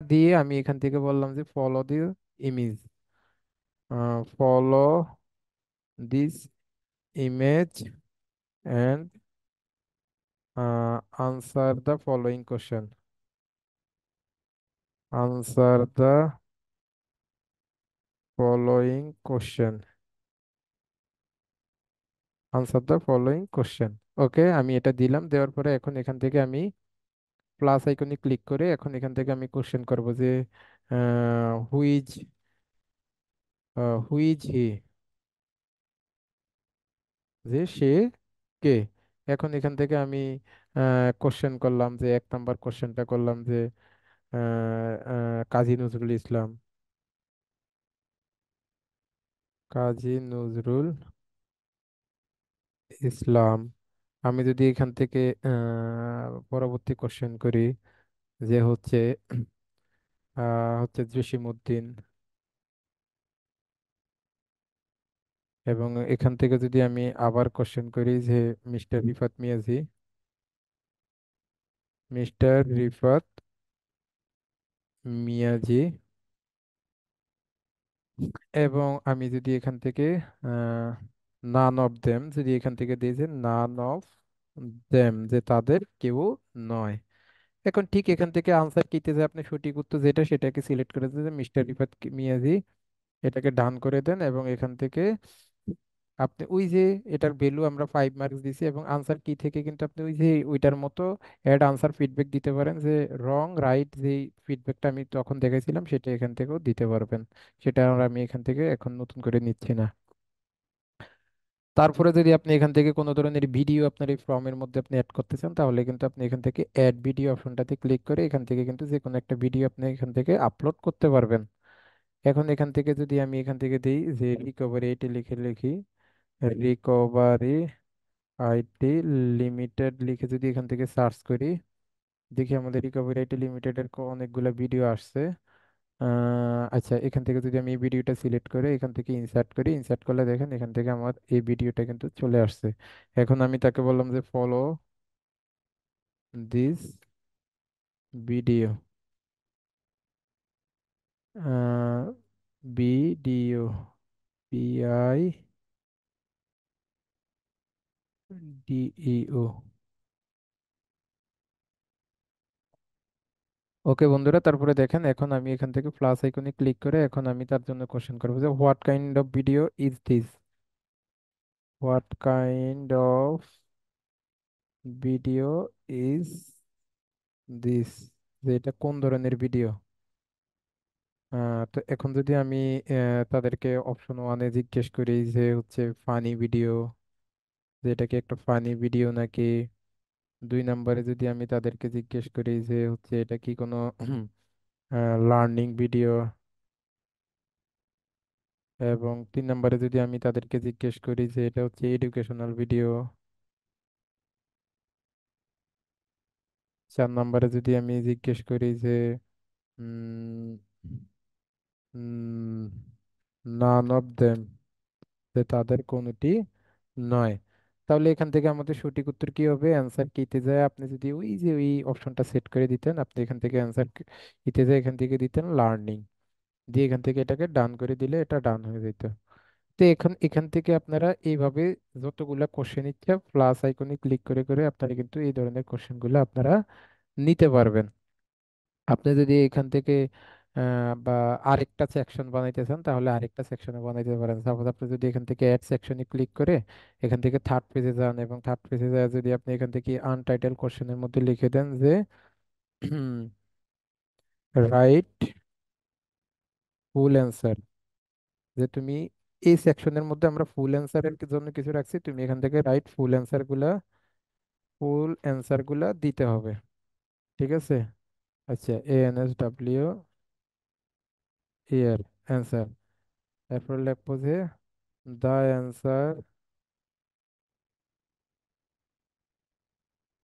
দিয়ে আমি এখান থেকে বললাম যে follow the image, follow this image and answer the following question, answer the following question, answer the following question. Okay, আমি এটা দিলাম। দেওয়ার পরে এখন এখান থেকে আমি প্লাস আইকনে ক্লিক করে এখন এখান থেকে আমি কোশ্চেন করব যে হুইজ হুইজ হি, যে সে কে। এখন এখান থেকে আমি কোশ্চেন করলাম যে 1 নম্বর কোশ্চেনটা করলাম যে কাজী নজরুল ইসলাম, কাজী নজরুল ইসলাম। আমি যদি এখান থেকে পরবর্তী কোশ্চেন করি যে হচ্ছে হচ্ছে জসিমউদ্দিন, এবং এখান থেকে যদি আমি আবার কোশ্চেন করি যে মিস্টার রিফাত মিয়াজি, মিস্টার রিফাত মিয়াজি, এবং আমি যদি এখান থেকে নান অফ দেম যদি এখান থেকে দিই যে নান অফ দেম, যে তাদের কেউ নয়। এখন ঠিক এখান থেকে আনসার কিতে যে আপনি সঠিক উত্তর যেটা সেটাকে সিলেক্ট করে দিন যে মিস্টার রিফাত মিয়াজি, এটাকে ডান করে দেন এবং এখান থেকে আপনি ওই যে এটার ভ্যালু আমরা 5 মার্কস দিছি, এবং আনসার কি থেকে কিন্তু আপনি ওই যে ওইটার মতো অ্যাড আনসার ফিডব্যাক দিতে পারেন, যে রং রাইট যে ফিডব্যাকটা আমি তখন দেখেছিলাম সেটা এখান থেকেও দিতে পারবেন। সেটা আর আমি এখান থেকে এখন নতুন করে নিচ্ছি না। তারপরে যদি আপনি এখান থেকে কোনো ধরনের ভিডিও আপনার এই ফর্মের মধ্যে আপনি অ্যাড করতে চান, তাহলে কিন্তু আপনি এখান থেকে অ্যাড ভিডিও অপশনটাতে ক্লিক করে এখান থেকে কিন্তু যে কোনো একটা ভিডিও আপনি এখান থেকে আপলোড করতে পারবেন। এখন এখান থেকে যদি আমি এখান থেকে দিই যে রিকভারি এটি লিখে লিখি, রিকভারি আইটি লিমিটেড লিখে যদি এখান থেকে সার্চ করি, দেখি আমাদের রিকভারি আইটি লিমিটেডের অনেকগুলো ভিডিও আসছে। আচ্ছা, এখান থেকে যদি আমি এই ভিডিওটা সিলেক্ট করে এখান থেকে ইনসার্ট করি, ইনসার্ট করলে দেখেন এখান থেকে আমার এই ভিডিওটা কিন্তু চলে আসছে। এখন আমি তাকে বললাম যে follow this video, video, PI DEO। ওকে বন্ধুরা, তারপরে দেখেন এখন আমি এখান থেকে প্লাস আইকনে ক্লিক করে এখন আমি তার জন্য কোশ্চেন করবো যে what kind of video is this, what kind of video is this, যে এটা কোন ধরনের ভিডিও। তো এখন যদি আমি তাদেরকে অপশন 1-এ জিজ্ঞেস করি যে হচ্ছে ফানি ভিডিও, যে এটা কি একটা ফানি ভিডিও নাকি। 2 নম্বরে যদি আমি তাদেরকে জিজ্ঞেস করি যে হচ্ছে এটা কি কোনো লার্নিং ভিডিও, এবং 3 নম্বরে যদি আমি তাদেরকে জিজ্ঞেস করি যে এটা হচ্ছে এডুকেশনাল ভিডিও। 4 নম্বরে যদি আমি জিজ্ঞেস করি যে নান অফ দেম, যে তাদের কোনোটি নয়। তাহলে এখান থেকে আমাদের সঠিক উত্তর কি হবে? অ্যান্সার কিতে যায় আপনি যদি ওই যে ওই অপশনটা সেট করে দিতেন, আপনি এখান থেকে অ্যান্সার কিতে যায় এখান থেকে দিতেন লার্নিং, দিয়ে এখান থেকে এটাকে ডান করে দিলে এটা ডান হয়ে যেত। তো এখন এখান থেকে আপনারা এইভাবে যতগুলা কোশ্চেন ইচ্ছা প্লাস আইকনে ক্লিক করে করে আপনারা কিন্তু এই ধরনের কোশ্চেনগুলো আপনারা নিতে পারবেন। আপনি যদি এখান থেকে বা আরেকটা সেকশন বানাইতে চান তাহলে আরেকটা সেকশনে বানাইতে পারেন। সাপোজ আপনি যদি এখান থেকে অ্যাড সেকশনে ক্লিক করে এখান থেকে থার্ড পেজে যান, এবং থার্ড পেজে যায় যদি আপনি এখান থেকে আনটাইটেল কোশ্চেনের মধ্যে লিখে দেন যে রাইট ফুল অ্যান্সার, যে তুমি এই সেকশনের মধ্যে আমরা ফুল অ্যান্সারের জন্য কিছু রাখছি, তুমি এখান থেকে রাইট ফুল অ্যান্সার গুলা দিতে হবে। ঠিক আছে? আচ্ছা, ANSW ইয়ার অ্যান্সার, তারপর লিখবো যে the answer